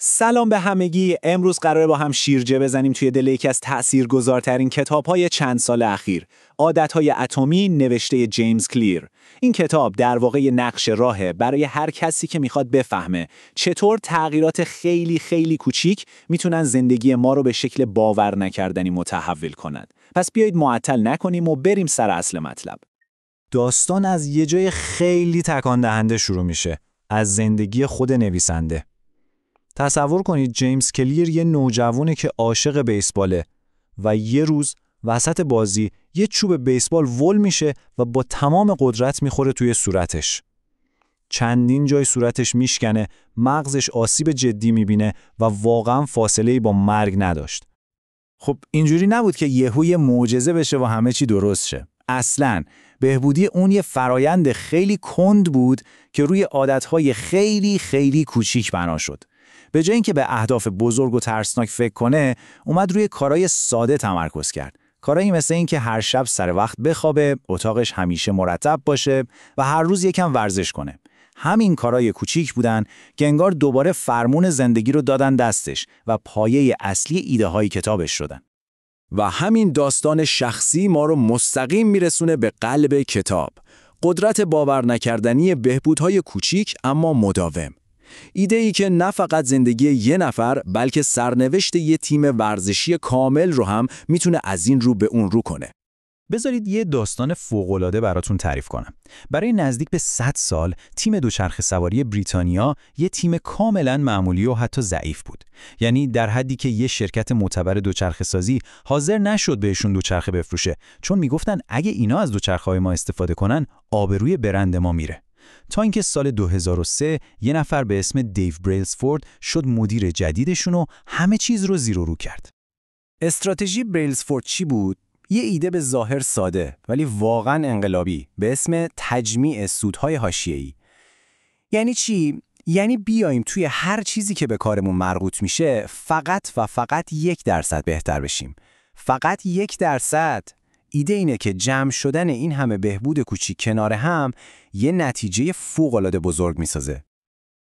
سلام به همگی. امروز قراره با هم شیرجه بزنیم توی دل یکی از تأثیرگذارترین کتاب‌های چند سال اخیر، عادت‌های اتمی نوشته جیمز کلیر. این کتاب در واقع یه نقش راهه برای هر کسی که میخواد بفهمه چطور تغییرات خیلی خیلی کوچیک میتونن زندگی ما رو به شکل باور نکردنی متحول کنن. پس بیایید معطل نکنیم و بریم سر اصل مطلب. داستان از یه جای خیلی تکان دهنده شروع میشه، از زندگی خود نویسنده. تصور کنید جیمز کلیر یه نوجوانه که عاشق بیسباله و یه روز وسط بازی یه چوب بیسبال ول میشه و با تمام قدرت میخوره توی صورتش. چندین جای صورتش میشکنه، مغزش آسیب جدی میبینه و واقعا فاصله‌ای با مرگ نداشت. خب اینجوری نبود که یهوی معجزه بشه و همه چی درست شه. اصلاً بهبودی اون یه فرایند خیلی کند بود که روی عادتهای خیلی خیلی کوچیک بنا شد. به جای اینکه به اهداف بزرگ و ترسناک فکر کنه، اومد روی کارهای ساده تمرکز کرد. کارهایی مثل این که هر شب سر وقت بخوابه، اتاقش همیشه مرتب باشه و هر روز یکم ورزش کنه. همین کارهای کوچیک بودن که انگار دوباره فرمون زندگی رو دادن دستش و پایه اصلی ایده های کتابش شدن. و همین داستان شخصی ما رو مستقیم میرسونه به قلب کتاب. قدرت باور نکردنی بهبودهای کوچیک اما مداوم. ایده‌ای که نه فقط زندگی یه نفر بلکه سرنوشت یه تیم ورزشی کامل رو هم میتونه از این رو به اون رو کنه. بذارید یه داستان فوق‌العاده براتون تعریف کنم. برای نزدیک به 100 سال تیم دوچرخه سواری بریتانیا یه تیم کاملا معمولی و حتی ضعیف بود. یعنی در حدی که یه شرکت معتبر دوچرخه سازی حاضر نشد بهشون دوچرخه بفروشه، چون میگفتن اگه اینا از دوچرخه‌های ما استفاده کنن آبروی برند ما میره. تا اینکه سال 2003 یه نفر به اسم دیو بریلزفورد شد مدیر جدیدشون و همه چیز رو زیر و رو کرد. استراتژی بریلزفورد چی بود؟ یه ایده به ظاهر ساده ولی واقعاً انقلابی به اسم تجمیع سودهای حاشیه‌ای. یعنی چی؟ یعنی بیایم توی هر چیزی که به کارمون مربوط میشه فقط و فقط 1% بهتر بشیم. فقط 1%. ایده اینه که جمع شدن این همه بهبود کوچیک کنار هم یه نتیجه فوق‌العاده بزرگ میسازه.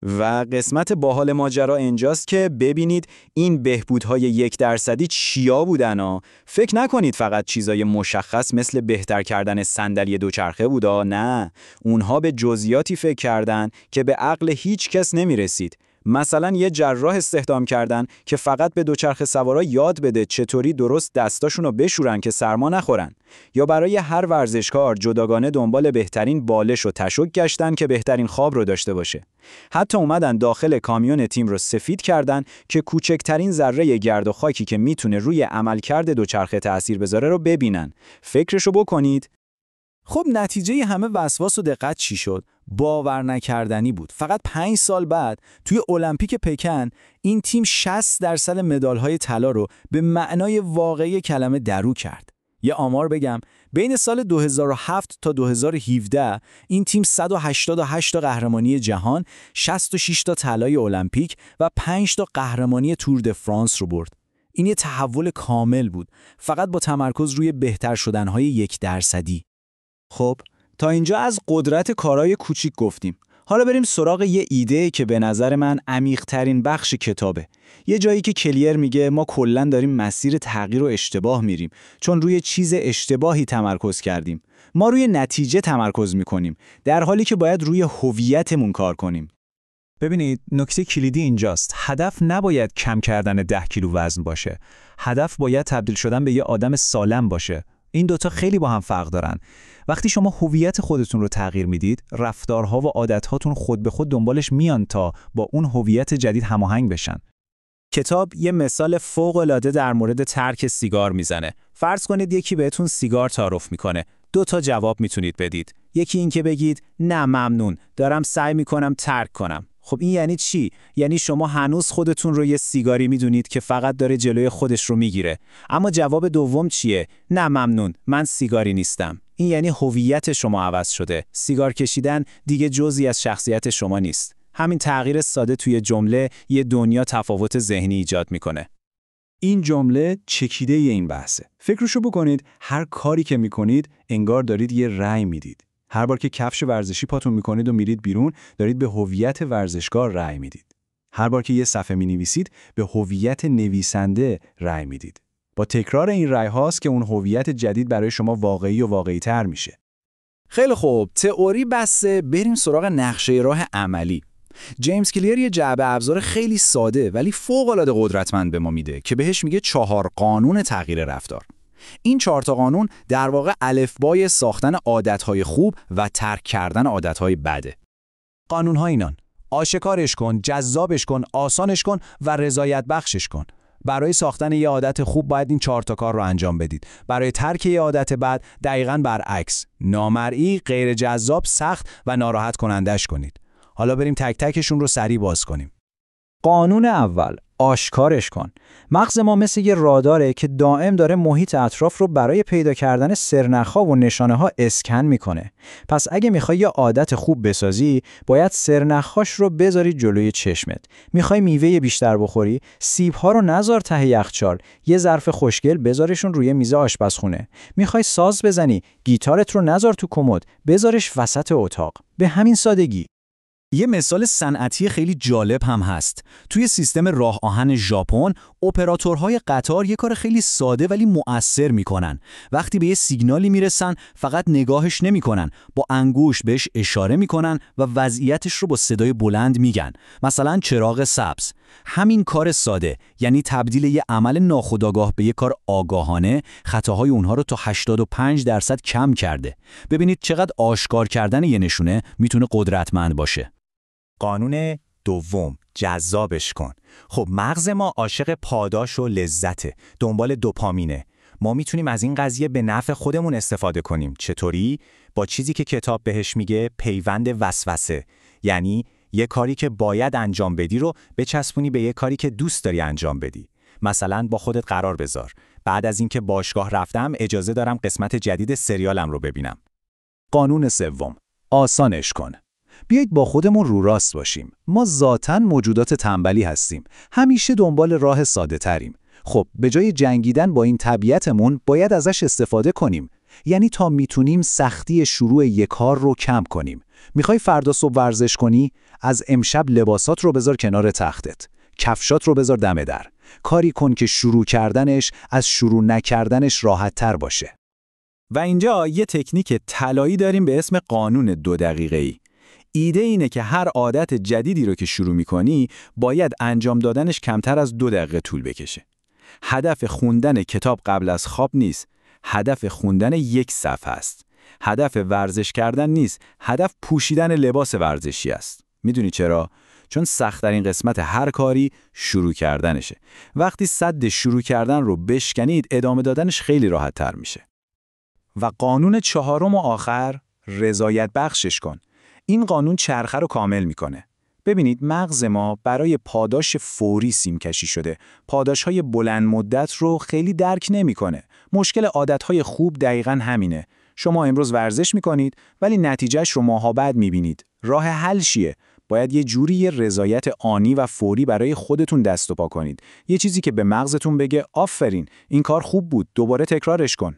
و قسمت باحال ماجرا اینجاست که ببینید این بهبودهای 1% چیا بودن ها؟ فکر نکنید فقط چیزای مشخص مثل بهتر کردن صندلی دوچرخه بودا. نه، اونها به جزئیاتی فکر کردن که به عقل هیچ کس نمیرسید. مثلا یه جراح استخدام کردن که فقط به دوچرخه سوارا یاد بده چطوری درست دستاشونو بشورن که سرما نخورن، یا برای هر ورزشکار جداگانه دنبال بهترین بالش و تشک گشتن که بهترین خواب رو داشته باشه. حتی اومدن داخل کامیون تیم رو سفید کردن که کوچکترین ذره گرد و خاکی که میتونه روی عملکرد دوچرخه تأثیر بذاره رو ببینن. فکرشو بکنید. خب نتیجه همه وسواس و دقت چی شد؟ باور نکردنی بود. فقط 5 سال بعد توی المپیک پکن این تیم 60% مدال‌های طلا رو به معنای واقعی کلمه درو کرد. یه آمار بگم، بین سال 2007 تا 2017 این تیم 188 تا قهرمانی جهان، 66 تا طلای المپیک و 5 تا قهرمانی تور د فرانس رو برد. این یه تحول کامل بود، فقط با تمرکز روی بهتر شدن‌های 1%. خب تا اینجا از قدرت کارهای کوچیک گفتیم. حالا بریم سراغ یه ایده که به نظر من عمیق‌ترین بخش کتابه. یه جایی که کلیر میگه ما کلاً داریم مسیر تغییر و اشتباه میریم، چون روی چیز اشتباهی تمرکز کردیم. ما روی نتیجه تمرکز میکنیم، در حالی که باید روی هویتمون کار کنیم. ببینید نکته کلیدی اینجاست. هدف نباید کم کردن 10 کیلو وزن باشه. هدف باید تبدیل شدن به یه آدم سالم باشه. این دوتا خیلی با هم فرق دارن. وقتی شما هویت خودتون رو تغییر میدید، رفتارها و عادتهاتون خود به خود دنبالش میان تا با اون هویت جدید هماهنگ بشن. کتاب یه مثال فوق‌العاده در مورد ترک سیگار میزنه. فرض کنید یکی بهتون سیگار تعارف میکنه. 2 تا جواب میتونید بدید. یکی این که بگید نه ممنون، دارم سعی میکنم ترک کنم. خب این یعنی چی؟ یعنی شما هنوز خودتون رو یه سیگاری میدونید که فقط داره جلوی خودش رو میگیره. اما جواب دوم چیه؟ نه ممنون، من سیگاری نیستم. این یعنی هویت شما عوض شده. سیگار کشیدن دیگه جزئی از شخصیت شما نیست. همین تغییر ساده توی جمله یه دنیا تفاوت ذهنی ایجاد میکنه. این جمله چکیده این بحثه. فکرشو بکنید، هر کاری که میکنید انگار دارید یه رأی میدید. هر بار که کفش ورزشی پاتون میکنید و میرید بیرون، دارید به هویت ورزشکار رأی میدید. هر بار که یه صفحه می‌نویسید به هویت نویسنده رأی میدید. با تکرار این رأی هاست که اون هویت جدید برای شما واقعی و واقعی‌تر میشه. خیلی خوب، تئوری بسته، بریم سراغ نقشه راه عملی. جیمز کلیر یه جعبه ابزار خیلی ساده ولی فوق‌العاده قدرتمند به ما میده که بهش میگه 4 قانون تغییر رفتار. این 4 تا قانون در واقع الفبای ساختن عادت‌های خوب و ترک کردن عادت‌های بده. قانون‌ها اینان: آشکارش کن، جذابش کن، آسانش کن و رضایت بخشش کن. برای ساختن یه عادت خوب باید این 4 تا کار رو انجام بدید. برای ترک یه عادت بد دقیقاً برعکس، نامرئی، غیر جذاب، سخت و ناراحت کنندش کنید. حالا بریم تک تکشون رو سریع باز کنیم. قانون اول، آشکارش کن. مغز ما مثل یه راداره که دائم داره محیط اطراف رو برای پیدا کردن سرنخ‌ها و نشانه‌ها اسکن میکنه. پس اگه میخوای یه عادت خوب بسازی، باید سرنخ‌هاش رو بذاری جلوی چشمت. میخوای میوه بیشتر بخوری، سیب‌ها رو نذار ته یخچال، یه ظرف خوشگل بذارشون روی میز آشپزخونه. میخوای ساز بزنی، گیتارت رو نذار تو کمد، بذارش وسط اتاق. به همین سادگی. یه مثال صنعتی خیلی جالب هم هست. توی سیستم راه آهن ژاپن، اپراتورهای قطار یه کار خیلی ساده ولی مؤثر میکنن. وقتی به یه سیگنالی میرسن، فقط نگاهش نمیکنن، با انگشت بهش اشاره میکنن و وضعیتش رو با صدای بلند میگن. مثلا چراغ سبز. همین کار ساده، یعنی تبدیل یه عمل ناخودآگاه به یه کار آگاهانه، خطاهای اونها رو تا 85% کم کرده. ببینید چقدر آشکار کردن یه نشونه میتونه قدرتمند باشه. قانون دوم، جذابش کن. خب مغز ما عاشق پاداش و لذته، دنبال دوپامینه. ما میتونیم از این قضیه به نفع خودمون استفاده کنیم. چطوری؟ با چیزی که کتاب بهش میگه پیوند وسوسه. یعنی یه کاری که باید انجام بدی رو بچسبونی به یه کاری که دوست داری انجام بدی. مثلا با خودت قرار بذار: بعد از اینکه باشگاه رفتم اجازه دارم قسمت جدید سریالم رو ببینم. قانون سوم، آسانش کن. بیایید با خودمون رو راست باشیم. ما ذاتاً موجودات تنبلی هستیم. همیشه دنبال راه ساده تریم. خب به جای جنگیدن با این طبیعتمون باید ازش استفاده کنیم. یعنی تا میتونیم سختی شروع یک کار رو کم کنیم. میخوای فردا صبح ورزش کنی؟ از امشب لباسات رو بذار کنار تختت. کفشات رو بذار دم در. کاری کن که شروع کردنش از شروع نکردنش راحت تر باشه. و اینجا یه تکنیک طلایی داریم به اسم قانون 2 دقیقه‌ای. ایده اینه که هر عادت جدیدی رو که شروع می‌کنی، باید انجام دادنش کمتر از 2 دقیقه طول بکشه. هدف خوندن کتاب قبل از خواب نیست. هدف خوندن 1 صفحه است. هدف ورزش کردن نیست. هدف پوشیدن لباس ورزشی است. میدونی چرا؟ چون سخت‌ترین قسمت هر کاری شروع کردنشه. وقتی سد شروع کردن رو بشکنید، ادامه دادنش خیلی راحت‌تر میشه. و قانون چهارم و آخر، رضایت بخشش کن. این قانون چرخه رو کامل میکنه. ببینید مغز ما برای پاداش فوری سیمکشی شده. پاداش‌های بلند مدت رو خیلی درک نمیکنه. مشکل عادت‌های خوب دقیقاً همینه. شما امروز ورزش میکنید ولی نتیجهش رو ماها بعد میبینید. راه حل چیه؟ باید یه جوری رضایت آنی و فوری برای خودتون دست و پا کنید. یه چیزی که به مغزتون بگه آفرین، این کار خوب بود، دوباره تکرارش کن.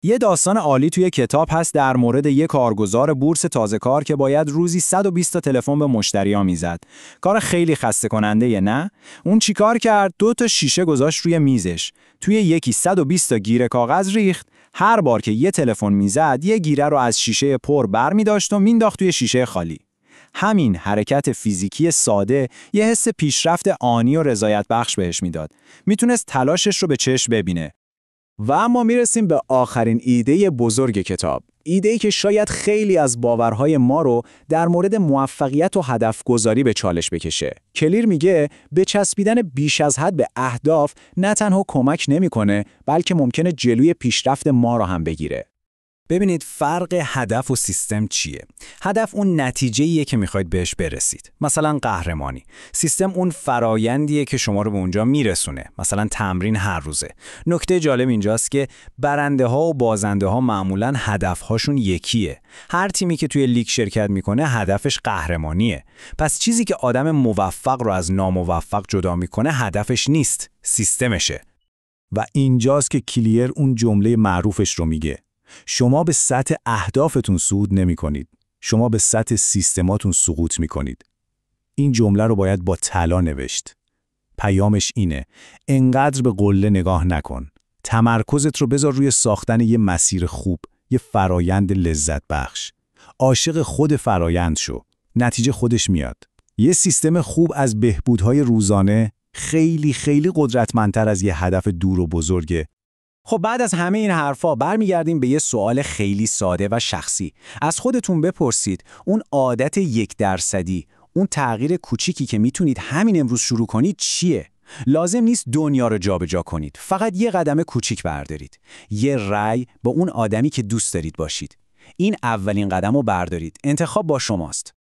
یه داستان عالی توی کتاب هست در مورد یک کارگزار بورس تازه کار که باید روزی 120 تا تلفن به مشتری‌ها میزد. کار خیلی خسته کننده نه؟ اون چیکار کرد؟ 2 تا شیشه گذاشت روی میزش. توی یکی 120 تا گیره کاغذ ریخت. هر بار که یه تلفن میزد، یه گیره رو از شیشه پر برمی‌داشت و مینداخت توی شیشه خالی. همین حرکت فیزیکی ساده یه حس پیشرفت آنی و رضایت بخش بهش میداد. میتونست تلاشش رو به چشم ببینه. و اما میرسیم به آخرین ایده بزرگ کتاب. ایده‌ای که شاید خیلی از باورهای ما رو در مورد موفقیت و هدف گذاری به چالش بکشه. کلیر میگه بچسبیدن بیش از حد به اهداف نه تنها کمک نمیکنه، بلکه ممکنه جلوی پیشرفت ما رو هم بگیره. ببینید فرق هدف و سیستم چیه؟ هدف اون نتیجه‌ایه که میخواید بهش برسید. مثلا قهرمانی. سیستم اون فرایندیه که شما رو به اونجا میرسونه. مثلا تمرین هر روزه. نکته جالب اینجاست که برنده ها و بازنده ها معمولاً هدفهاشون یکیه. هر تیمی که توی لیگ شرکت میکنه هدفش قهرمانیه. پس چیزی که آدم موفق رو از ناموفق جدا میکنه هدفش نیست، سیستمشه. و اینجاست که کلیر اون جمله معروفش رو میگه: شما به سطح اهدافتون صعود نمی کنید. شما به سطح سیستماتون سقوط می کنید. این جمله رو باید با طلا نوشت. پیامش اینه: انقدر به قله نگاه نکن. تمرکزت رو بذار روی ساختن یه مسیر خوب، یه فرایند لذت بخش. عاشق خود فرایند شو. نتیجه خودش میاد. یه سیستم خوب از بهبودهای روزانه خیلی خیلی قدرتمندتر از یه هدف دور و بزرگه. خب بعد از همه این حرفا برمیگردیم به یه سوال خیلی ساده و شخصی. از خودتون بپرسید اون عادت 1%، اون تغییر کوچیکی که میتونید همین امروز شروع کنید چیه؟ لازم نیست دنیا رو جابجا کنید. فقط یه قدم کوچیک بردارید. یه رأی با اون آدمی که دوست دارید باشید. این اولین قدم رو بردارید. انتخاب با شماست.